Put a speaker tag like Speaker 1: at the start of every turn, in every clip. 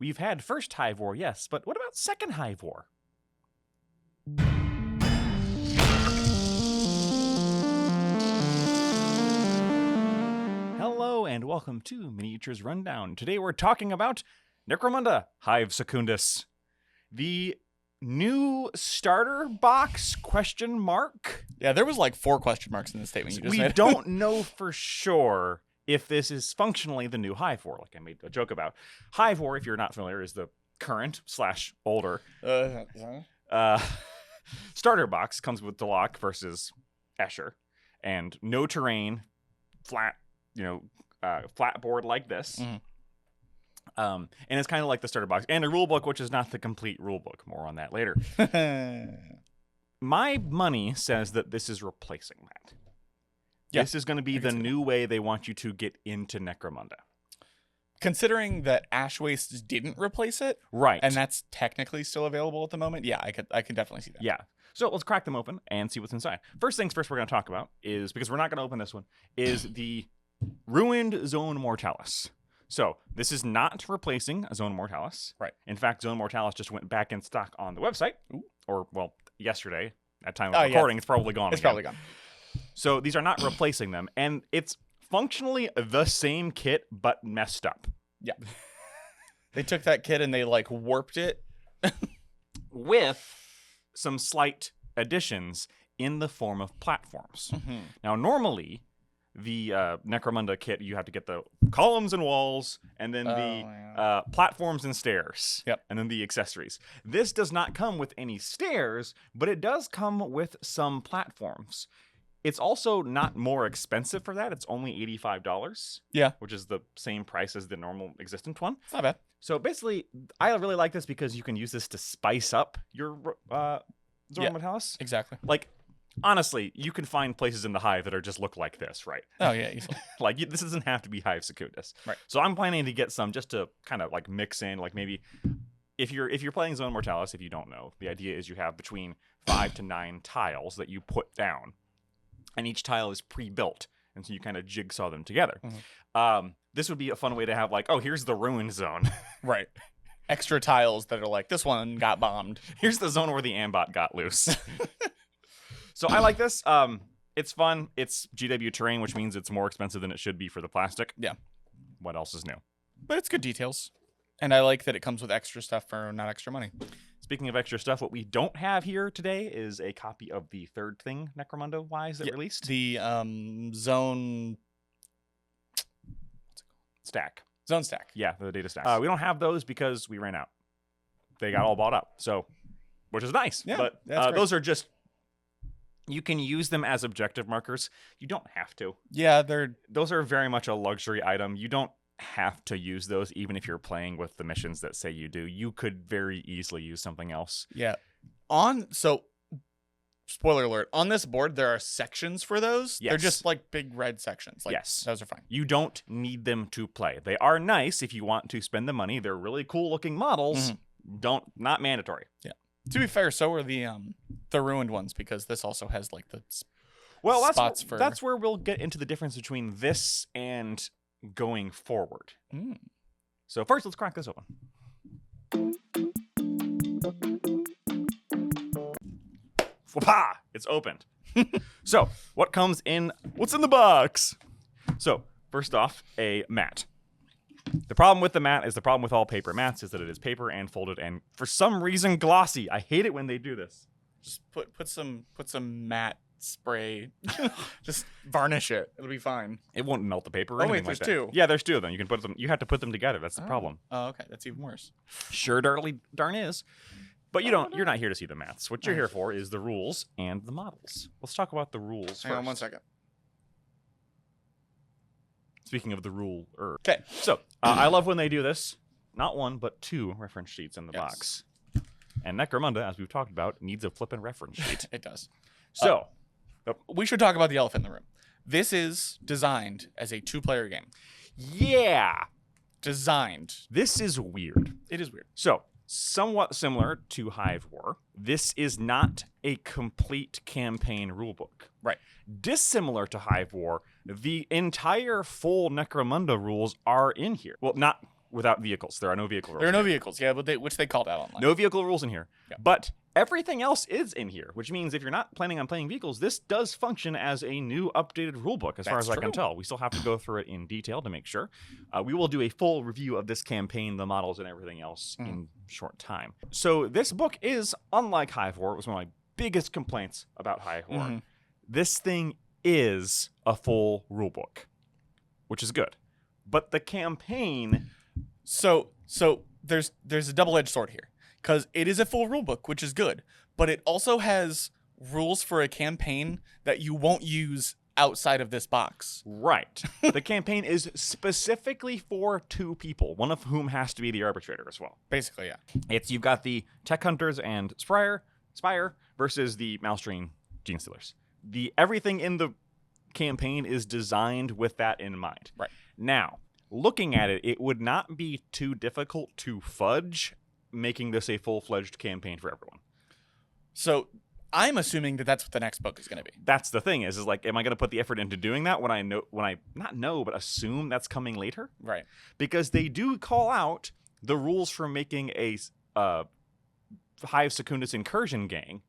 Speaker 1: We've had first Hive War, yes, but what about second Hive War? Hello and welcome to Miniatures Rundown. Today we're talking about Necromunda, Hive Secundus. The new starter box ?
Speaker 2: Yeah, there was like 4 question marks in the statement you just made.
Speaker 1: We don't know for sure if this is functionally the new Hive War, like I made a joke about. Hive War, if you're not familiar, is the current / older starter box. Comes with Deloc versus Escher, and no terrain, flat, flat board like this.
Speaker 2: Mm-hmm.
Speaker 1: And it's kind of like the starter box, and a rule book, which is not the complete rule book. More on that later. My money says that this is replacing that. Yeah, this is going to be the new way they want you to get into Necromunda.
Speaker 2: Considering that Ash Waste didn't replace it,
Speaker 1: right,
Speaker 2: and that's technically still available at the moment, yeah, I can definitely see that.
Speaker 1: Yeah. So let's crack them open and see what's inside. First things first, we're going to talk about is, because we're not going to open this one, is the Ruined Zone Mortalis. So this is not replacing a Zone Mortalis.
Speaker 2: Right.
Speaker 1: In fact, Zone Mortalis just went back in stock on the website. Ooh. Or, well, yesterday. At time of recording, it's probably gone.
Speaker 2: It's probably gone.
Speaker 1: So these are not replacing them. And it's functionally the same kit, but messed up.
Speaker 2: Yeah. They took that kit and they, warped it.
Speaker 1: With some slight additions in the form of platforms.
Speaker 2: Mm-hmm.
Speaker 1: Now, normally, the Necromunda kit, you have to get the columns and walls, and then the platforms and stairs, and then the accessories. This does not come with any stairs, but it does come with some platforms. It's also not more expensive for that. It's only $85.
Speaker 2: Yeah.
Speaker 1: Which is the same price as the normal existent one.
Speaker 2: It's not bad.
Speaker 1: So basically, I really like this because you can use this to spice up your Zone Mortalis.
Speaker 2: Exactly.
Speaker 1: Honestly, you can find places in the Hive that just look like this, right?
Speaker 2: Oh, yeah, easily.
Speaker 1: This doesn't have to be Hive Secundus.
Speaker 2: Right.
Speaker 1: So I'm planning to get some just to kind of mix in, maybe if you're playing Zone Mortalis, if you don't know, the idea is you have between 5 to 9 tiles that you put down, and each tile is pre-built, and so you kind of jigsaw them together. Mm-hmm. This would be a fun way to have here's the ruined zone.
Speaker 2: Right. Extra tiles that are this one got bombed.
Speaker 1: Here's the zone where the Ambot got loose. So I like this. It's fun. It's GW terrain, which means it's more expensive than it should be for the plastic.
Speaker 2: Yeah.
Speaker 1: What else is new?
Speaker 2: But it's good details. And I like that it comes with extra stuff for not extra money.
Speaker 1: Speaking of extra stuff, what we don't have here today is a copy of the third thing Necromunda-wise that released.
Speaker 2: The Zone...
Speaker 1: Stack.
Speaker 2: Zone Stack.
Speaker 1: Yeah, the data stacks. We don't have those because we ran out. They got all bought up, which is nice.
Speaker 2: Yeah,
Speaker 1: but those are just... You can use them as objective markers. You don't have to.
Speaker 2: Yeah,
Speaker 1: those are very much a luxury item. You don't have to use those, even if you're playing with the missions that say you do. You could very easily use something else.
Speaker 2: Yeah. Spoiler alert, on this board, there are sections for those. Yes. They're just big red sections.
Speaker 1: Yes.
Speaker 2: Those are fine.
Speaker 1: You don't need them to play. They are nice if you want to spend the money. They're really cool looking models. Mm-hmm. Not mandatory.
Speaker 2: Yeah. To be fair, so are the ruined ones, because this also has the spots for...
Speaker 1: That's where we'll get into the difference between this and going forward.
Speaker 2: Mm.
Speaker 1: So first, let's crack this open. Whoopah! It's opened. So, what's in the box? So, first off, a mat. The problem with the mat is the problem with all paper mats is that it is paper and folded and for some reason glossy. I hate it when they do this.
Speaker 2: Just put some matte spray. Just varnish it. It'll be fine.
Speaker 1: It won't melt the paper or anything
Speaker 2: there's
Speaker 1: like that.
Speaker 2: 2.
Speaker 1: Yeah, there's 2 of them. You have to put them together. That's the problem.
Speaker 2: Oh, okay. That's even worse.
Speaker 1: Sure darn is. But you're not here to see the maths. What you're here for is the rules and the models. Let's talk about the rules
Speaker 2: Hang on 1 second.
Speaker 1: Speaking of the rule,
Speaker 2: okay.
Speaker 1: So I love when they do this. Not 1, but 2 reference sheets in the box. And Necromunda, as we've talked about, needs a flippin' reference sheet.
Speaker 2: It does.
Speaker 1: So
Speaker 2: we should talk about the elephant in the room. This is designed as a 2-player game.
Speaker 1: Yeah.
Speaker 2: Designed.
Speaker 1: This is weird.
Speaker 2: It is weird.
Speaker 1: So, somewhat similar to Hive War, this is not a complete campaign rulebook.
Speaker 2: Right.
Speaker 1: Dissimilar to Hive War, the entire full Necromunda rules are in here. Well, not Without vehicles. There are no vehicle rules.
Speaker 2: There are no vehicles, yeah, but which they called out online.
Speaker 1: No vehicle rules in here.
Speaker 2: Yeah.
Speaker 1: But everything else is in here, which means if you're not planning on playing vehicles, this does function as a new updated rulebook, as far as I can tell. We still have to go through it in detail to make sure. We will do a full review of this campaign, the models, and everything else in short time. So this book is, unlike Hive War, it was one of my biggest complaints about Hive War. This thing is a full rulebook, which is good. But the campaign...
Speaker 2: So there's a double-edged sword here, because it is a full rulebook, which is good, but it also has rules for a campaign that you won't use outside of this box.
Speaker 1: Right. The campaign is specifically for 2 people, one of whom has to be the arbitrator as well.
Speaker 2: Basically, yeah.
Speaker 1: You've got the Tech Hunters and Spire versus the Malstrine Gene Stealers. Everything in the campaign is designed with that in mind.
Speaker 2: Right.
Speaker 1: Now, looking at it, it would not be too difficult to fudge making this a full-fledged campaign for everyone.
Speaker 2: So I'm assuming that that's what the next book is going to be.
Speaker 1: That's the thing is like, am I going to put the effort into doing that when I but assume that's coming later?
Speaker 2: Right.
Speaker 1: Because they do call out the rules for making a Hive Secundus incursion gang.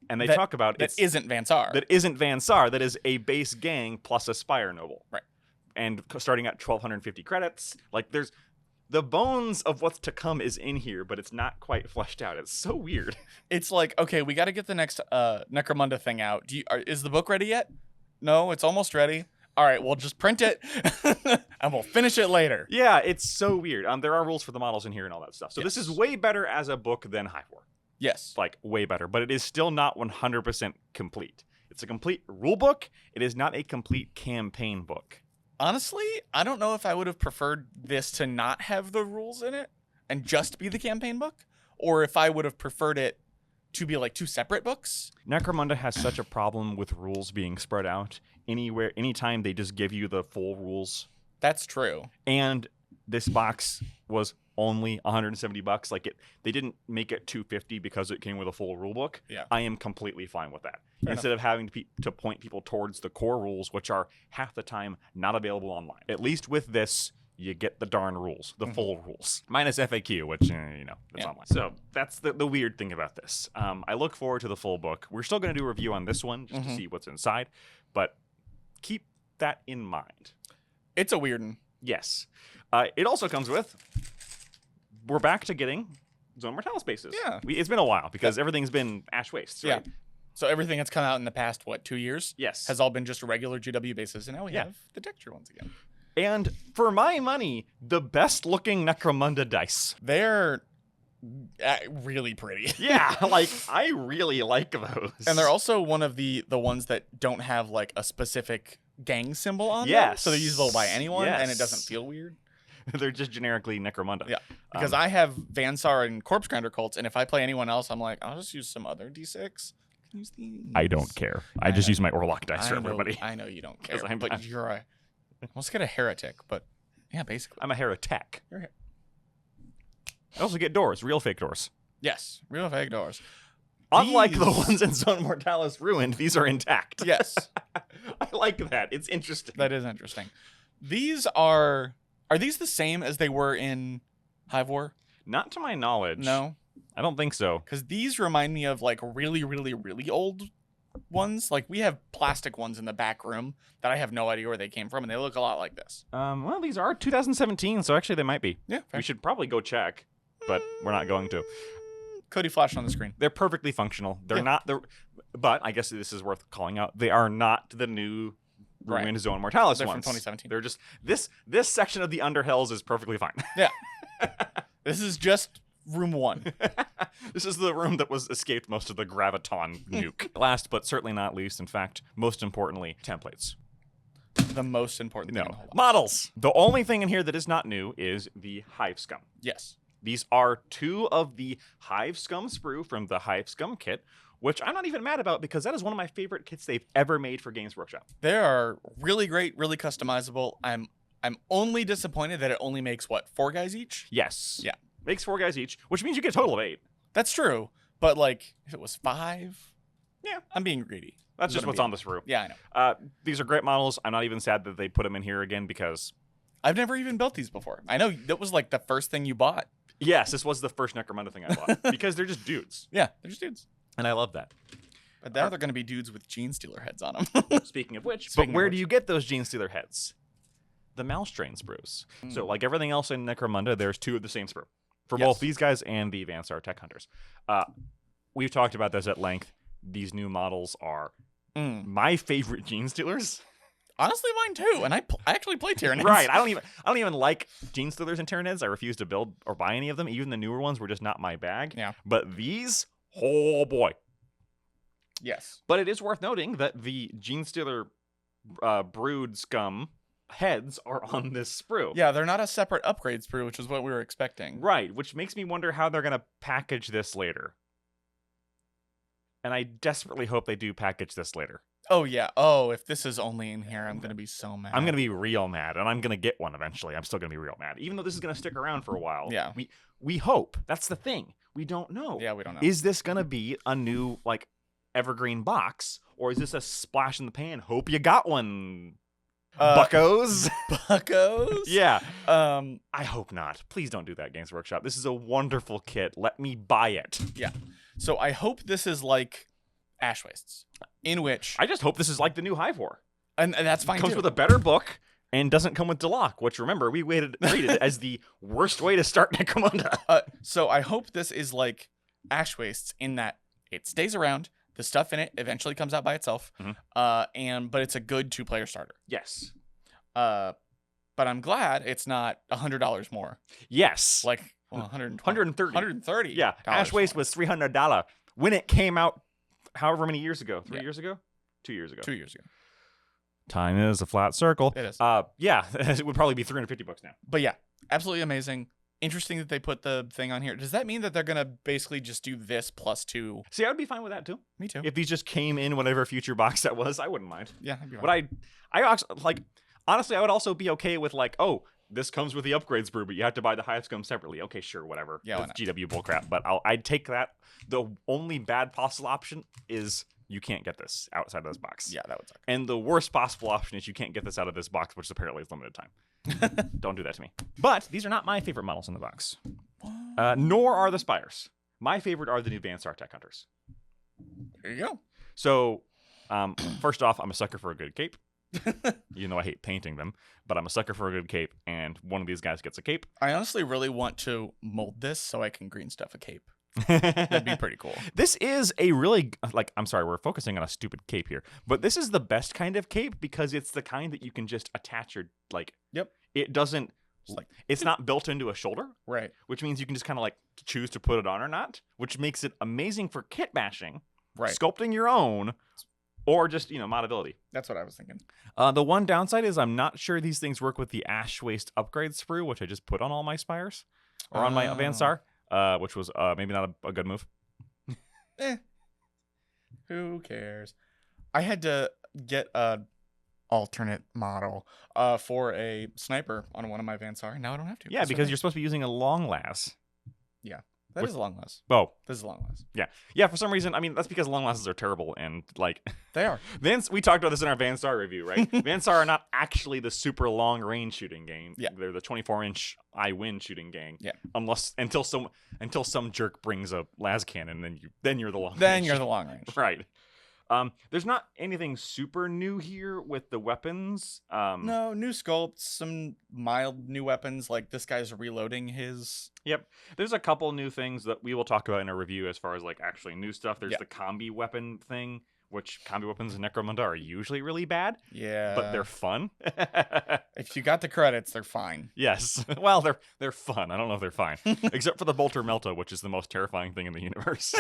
Speaker 1: And they talk about
Speaker 2: that isn't Vansar.
Speaker 1: That isn't Vansar. That is a base gang plus a Spire Noble.
Speaker 2: Right.
Speaker 1: And starting at 1,250 credits. Like, there's the bones of what's to come is in here, but it's not quite fleshed out. It's so weird.
Speaker 2: It's like, okay, we got to get the next Necromunda thing out. Is the book ready yet? No, it's almost ready. All right, we'll just print it, and we'll finish it later.
Speaker 1: Yeah, it's so weird. There are rules for the models in here and all that stuff. So this is way better as a book than Hive War.
Speaker 2: Yes.
Speaker 1: Like, way better. But it is still not 100% complete. It's a complete rule book. It is not a complete campaign book.
Speaker 2: Honestly, I don't know if I would have preferred this to not have the rules in it and just be the campaign book, or if I would have preferred it to be like 2 separate books.
Speaker 1: Necromunda has such a problem with rules being spread out. Anytime they just give you the full rules.
Speaker 2: That's true.
Speaker 1: And this box was only $170. Like, they didn't make it $250 because it came with a full rule book.
Speaker 2: Yeah.
Speaker 1: I am completely fine with that.
Speaker 2: Fair
Speaker 1: Instead of having to point people towards the core rules, which are half the time not available online. At least with this, you get the darn rules, the full rules, minus FAQ, which it's online. So that's the weird thing about this. I look forward to the full book. We're still going to do a review on this one just to see what's inside, but keep that in mind.
Speaker 2: It's a weird one.
Speaker 1: Yes. It also comes with. We're back to getting Zone Mortalis bases.
Speaker 2: Yeah.
Speaker 1: It's been a while because everything's been Ash Wastes, right?
Speaker 2: Yeah. So everything that's come out in the past, 2 years?
Speaker 1: Yes.
Speaker 2: Has all been just regular GW bases, and now we have the texture ones again.
Speaker 1: And for my money, the best-looking Necromunda dice.
Speaker 2: They're really pretty.
Speaker 1: Yeah, like, I really like those.
Speaker 2: And they're also one of the ones that don't have, like, a specific gang symbol on them. So they're usable by anyone, and it doesn't feel weird.
Speaker 1: They're just generically Necromunda.
Speaker 2: Yeah, because I have Vansar and Corpse Grinder cults, and if I play anyone else, I'm like, I'll just use some other D6. Use these.
Speaker 1: I don't care. I just use my Orlock dice for everybody.
Speaker 2: I know you don't care, but you're a... Let's get a heretic, but yeah, basically.
Speaker 1: I'm a heretic.
Speaker 2: You're
Speaker 1: I also get doors, real fake doors.
Speaker 2: Yes, real fake doors.
Speaker 1: Unlike the ones in Zone Mortalis Ruined, these are intact.
Speaker 2: Yes.
Speaker 1: I like that. It's interesting.
Speaker 2: That is interesting. These are these the same as they were in Hive War?
Speaker 1: Not to my knowledge.
Speaker 2: No.
Speaker 1: I don't think so.
Speaker 2: Because these remind me of like really, really, really old ones. Like we have plastic ones in the back room that I have no idea where they came from, and they look a lot like this.
Speaker 1: Well, these are 2017, so actually they might be.
Speaker 2: Yeah, fair.
Speaker 1: We should probably go check, but we're not going to.
Speaker 2: Cody flashed on the screen.
Speaker 1: They're perfectly functional. They're not the, but I guess this is worth calling out. They are not the new Ruined Zone Mortalis
Speaker 2: They're
Speaker 1: ones.
Speaker 2: from 2017.
Speaker 1: They're just this section of the Underhells is perfectly fine.
Speaker 2: Yeah. This is just room 1.
Speaker 1: This is the room that was escaped most of the Graviton nuke. Last but certainly not least, in fact, most importantly, templates.
Speaker 2: The most important thing in the whole lot.
Speaker 1: Models. The only thing in here that is not new is the Hive Scum.
Speaker 2: Yes.
Speaker 1: These are 2 of the Hive Scum sprue from the Hive Scum kit, which I'm not even mad about because that is one of my favorite kits they've ever made for Games Workshop.
Speaker 2: They are really great, really customizable. I'm only disappointed that it only makes, 4 guys each?
Speaker 1: Yes.
Speaker 2: Yeah.
Speaker 1: Makes 4 guys each, which means you get a total of 8.
Speaker 2: That's true. But, like, if it was 5...
Speaker 1: Yeah.
Speaker 2: I'm being greedy.
Speaker 1: That's just what's on this sprue.
Speaker 2: Yeah, I know.
Speaker 1: These are great models. I'm not even sad that they put them in here again because
Speaker 2: I've never even built these before. I know that was like the first thing you bought.
Speaker 1: Yes, this was the first Necromunda thing I bought because they're just dudes.
Speaker 2: Yeah, they're just dudes.
Speaker 1: And I love that.
Speaker 2: But now they're going to be dudes with Gene Stealer heads on them.
Speaker 1: Speaking of which, but where do you get those Gene Stealer heads? The mouse strain sprues. So like everything else in Necromunda, there's 2 of the same sprue. For both these guys and the Vansar Tech Hunters. We've talked about this at length. These new models are my favorite Gene Stealers.
Speaker 2: Honestly, mine too. And I actually play Tyranids.
Speaker 1: Right. I don't even like Gene Stealers and Tyranids. I refuse to build or buy any of them. Even the newer ones were just not my bag.
Speaker 2: Yeah.
Speaker 1: But these, oh boy.
Speaker 2: Yes.
Speaker 1: But it is worth noting that the Gene Stealer brood scum heads are on this sprue.
Speaker 2: Yeah, they're not a separate upgrade sprue, which is what we were expecting.
Speaker 1: Right, which makes me wonder how they're going to package this later. And I desperately hope they do package this later.
Speaker 2: Oh, yeah. Oh, if this is only in here, I'm going to be so mad.
Speaker 1: I'm going to be real mad, and I'm going to get one eventually. I'm still going to be real mad. Even though this is going to stick around for a while.
Speaker 2: Yeah.
Speaker 1: We hope. That's the thing. We don't know.
Speaker 2: Yeah, we don't know.
Speaker 1: Is this going to be a new, like, evergreen box, or is this a splash in the pan? Hope you got one, buckos.
Speaker 2: Buckos?
Speaker 1: Yeah. I hope not. Please don't do that, Games Workshop. This is a wonderful kit. Let me buy it.
Speaker 2: Yeah. So I hope this is like Ash Wastes, in which
Speaker 1: I just hope this is like the new Hive War.
Speaker 2: And that's fine.
Speaker 1: Comes
Speaker 2: too.
Speaker 1: with a better book and doesn't come with Deloc, which remember we rated as the worst way to start Necromunda.
Speaker 2: So I hope this is like Ash Wastes in that it stays around. The stuff in it eventually comes out by itself, but it's a good 2-player starter.
Speaker 1: Yes.
Speaker 2: But I'm glad it's not $100 more.
Speaker 1: Yes.
Speaker 2: Like 130.
Speaker 1: 130. Yeah. Ash Waste was $300 when it came out. However many years ago? 3 years ago? 2 years ago.
Speaker 2: 2 years ago.
Speaker 1: Time is a flat circle.
Speaker 2: It is.
Speaker 1: Yeah, it would probably be $350 now.
Speaker 2: But yeah, absolutely amazing. Interesting that they put the thing on here. Does that mean that they're going to basically just do this plus 2?
Speaker 1: See, I would be fine with that too.
Speaker 2: Me too.
Speaker 1: If these just came in whatever future box that was, I wouldn't mind.
Speaker 2: Yeah, I'd be
Speaker 1: fine. But I also, like, honestly, I would also be okay with like, oh, this comes with the upgrade sprue, but you have to buy the Hive Scum separately. Okay, sure, whatever.
Speaker 2: Yeah,
Speaker 1: it's GW bullcrap, but I'd take that. The only bad possible option is you can't get this outside of this box.
Speaker 2: Yeah, that would suck.
Speaker 1: And the worst possible option is you can't get this out of this box, which apparently is limited time. Don't do that to me. But these are not my favorite models in the box. Nor are the Spires. My favorite are the new Vansar Tech Hunters.
Speaker 2: There you go.
Speaker 1: So, first off, I'm a sucker for a good cape. Even though I hate painting them, but I'm a sucker for a good cape, and one of these guys gets a cape.
Speaker 2: I honestly really want to mold this so I can green stuff a cape. That'd be pretty cool.
Speaker 1: This is a really, like, I'm sorry, we're focusing on a stupid cape here, but this is the best kind of cape because it's the kind that you can just attach your, like,
Speaker 2: yep.
Speaker 1: It doesn't, like, it's not built into a shoulder.
Speaker 2: Right.
Speaker 1: Which means you can just kind of, like, choose to put it on or not, which makes it amazing for kit bashing,
Speaker 2: right?
Speaker 1: Sculpting your own, or just, modability.
Speaker 2: That's what I was thinking.
Speaker 1: The one downside is I'm not sure these things work with the Ash Waste upgrade sprue, which I just put on all my Spires, or on my Vansar. Which was maybe not a good move.
Speaker 2: Who cares? I had to get a alternate model for a sniper on one of my Vansar. Now I don't have to.
Speaker 1: Yeah, because you're supposed to be using a long las.
Speaker 2: Yeah, that is a long las.
Speaker 1: Oh,
Speaker 2: this is a long las.
Speaker 1: Yeah. For some reason, I mean, that's because long lasses are terrible and like
Speaker 2: they are.
Speaker 1: We talked about this in our Vansar review, right? Vansar are not actually the super long range shooting game.
Speaker 2: Yeah,
Speaker 1: they're the 24-inch I win shooting gang.
Speaker 2: Yeah,
Speaker 1: until some jerk brings a las cannon, then you're the long.
Speaker 2: Then you're the long range,
Speaker 1: right? There's not anything super new here with the weapons.
Speaker 2: No, new sculpts, some mild new weapons, like this guy's reloading his...
Speaker 1: Yep. There's a couple new things that we will talk about in a review as far as, like, actually new stuff. There's the combi weapon thing, which combi weapons in Necromunda are usually really bad.
Speaker 2: Yeah.
Speaker 1: But they're fun.
Speaker 2: If you got the credits, they're fine.
Speaker 1: Yes. Well, they're fun. I don't know if they're fine. Except for the Bolter Melta, which is the most terrifying thing in the universe.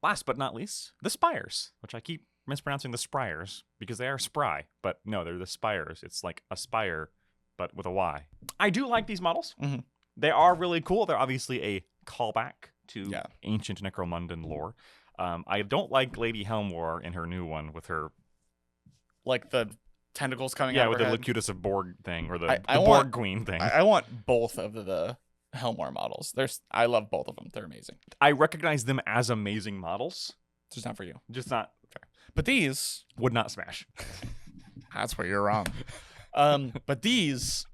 Speaker 1: Last but not least, the Spires, which I keep mispronouncing the Spryers because they are spry, but no, they're the Spires. It's like a spire, but with a Y. I do like these models.
Speaker 2: Mm-hmm.
Speaker 1: They are really cool. They're obviously a callback to ancient Necromundan lore. I don't like Lady Helmwar in her new one with her...
Speaker 2: Like the tentacles coming out of her
Speaker 1: with
Speaker 2: head.
Speaker 1: the Locutus of Borg thing, or the Borg Queen thing.
Speaker 2: I want both of the Helmwar models. I love both of them. They're amazing.
Speaker 1: I recognize them as amazing models.
Speaker 2: Just not for you.
Speaker 1: Just not...
Speaker 2: Fair. But these...
Speaker 1: Would not smash.
Speaker 2: That's where you're wrong. But these...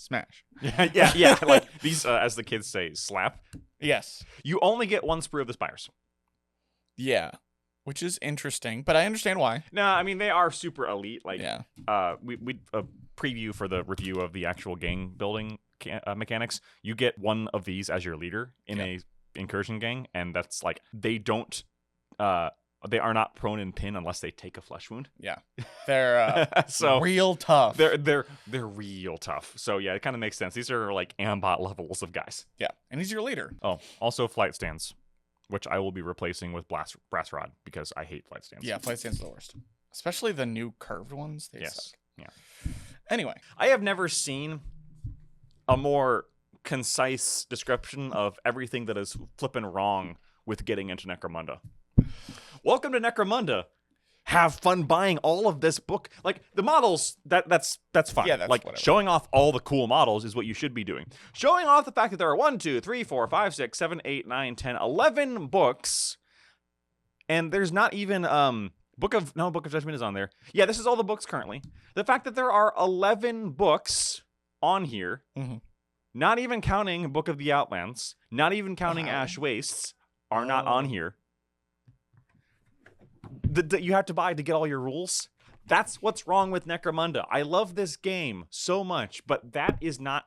Speaker 2: Smash.
Speaker 1: Yeah. Like these, as the kids say, slap.
Speaker 2: Yes.
Speaker 1: You only get one sprue of the spires.
Speaker 2: Yeah. Which is interesting, but I understand why.
Speaker 1: No, I mean, they are super elite. Like,
Speaker 2: yeah.
Speaker 1: We preview for the review of the actual gang building mechanics. You get one of these as your leader in a incursion gang, and that's like, they don't, they are not prone in pin unless they take a flesh wound.
Speaker 2: Yeah. They're
Speaker 1: so
Speaker 2: real tough.
Speaker 1: They're real tough. So yeah, it kind of makes sense. These are like ambot levels of guys.
Speaker 2: Yeah. And he's your leader.
Speaker 1: Oh, also flight stands, which I will be replacing with brass rod because I hate flight stands.
Speaker 2: Yeah, flight stands are the worst. Especially the new curved ones. They suck.
Speaker 1: Yeah.
Speaker 2: Anyway.
Speaker 1: I have never seen a more concise description of everything that is flipping wrong with getting into Necromunda. Welcome to Necromunda. Have fun buying all of this book. Like, the models, that's fine.
Speaker 2: Yeah, that's
Speaker 1: like,
Speaker 2: whatever.
Speaker 1: Showing off all the cool models is what you should be doing. Showing off the fact that there are 1, 2, 3, 4, 5, 6, 7, 8, 9, 10, 11 books. And there's not even, Book of Judgment is on there. Yeah, this is all the books currently. The fact that there are 11 books on here, not even counting Book of the Outlands, not even counting Ash Wastes, are not on here. That you have to buy to get all your rules. That's what's wrong with Necromunda. I love this game so much, but that is not...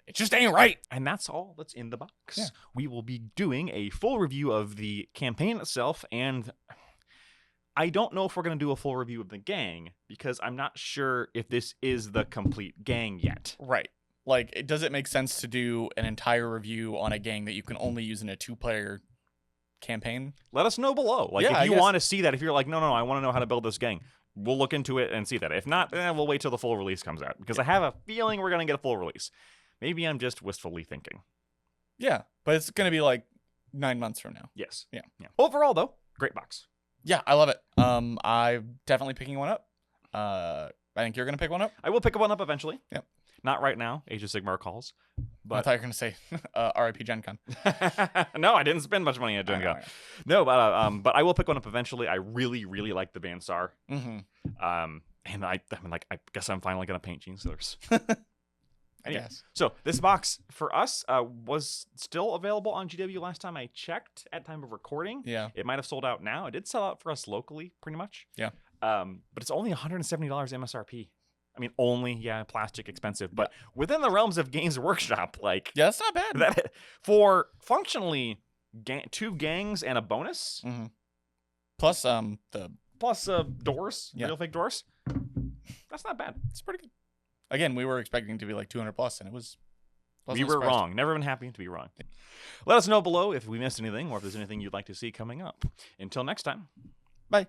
Speaker 2: It just ain't right.
Speaker 1: And that's all that's in the box.
Speaker 2: Yeah.
Speaker 1: We will be doing a full review of the campaign itself, and I don't know if we're going to do a full review of the gang, because I'm not sure if this is the complete gang yet.
Speaker 2: Right. Like, does it make sense to do an entire review on a gang that you can only use in a 2-player campaign?
Speaker 1: Let us know below. Like,
Speaker 2: Yeah,
Speaker 1: if you want to see that, if you're like, no, I want to know how to build this gang, we'll look into it and see that. If not, we'll wait till the full release comes out, because I have a feeling we're going to get a full release. Maybe I'm just wistfully thinking.
Speaker 2: Yeah, but it's going to be like 9 months from now.
Speaker 1: Yes.
Speaker 2: Yeah.
Speaker 1: Overall, though, great box.
Speaker 2: Yeah, I love it. I'm definitely picking one up. I think you're going to pick one up.
Speaker 1: I will pick one up eventually.
Speaker 2: Yep.
Speaker 1: Not right now. Age of Sigmar calls. But
Speaker 2: I thought you were going to say RIP Gen Con.
Speaker 1: No, I didn't spend much money at Gen Con. No, but I will pick one up eventually. I really, really like the Bansar. And I guess I'm finally going to paint Gene Stealers. Anyway,
Speaker 2: yes.
Speaker 1: So this box for us was still available on GW last time I checked at time of recording.
Speaker 2: Yeah.
Speaker 1: It might have sold out now. It did sell out for us locally, pretty much.
Speaker 2: Yeah.
Speaker 1: But it's only $170 MSRP. I mean, only, plastic expensive, but within the realms of Games Workshop, like...
Speaker 2: Yeah, that's not bad.
Speaker 1: For functionally 2 gangs and a bonus.
Speaker 2: Plus,
Speaker 1: doors, real fake doors. That's not bad.
Speaker 2: It's pretty good. Again, we were expecting to be like 200 plus, and it was...
Speaker 1: We were wrong. Never been happy to be wrong. Let us know below if we missed anything, or if there's anything you'd like to see coming up. Until next time.
Speaker 2: Bye.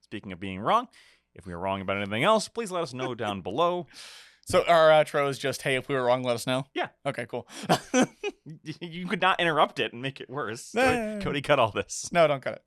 Speaker 1: Speaking of being wrong, if we were wrong about anything else, please let us know down below.
Speaker 2: So our outro is just, hey, if we were wrong, let us know?
Speaker 1: Yeah.
Speaker 2: Okay, cool.
Speaker 1: You could not interrupt it and make it worse. Cody, cut all this.
Speaker 2: No, don't cut it.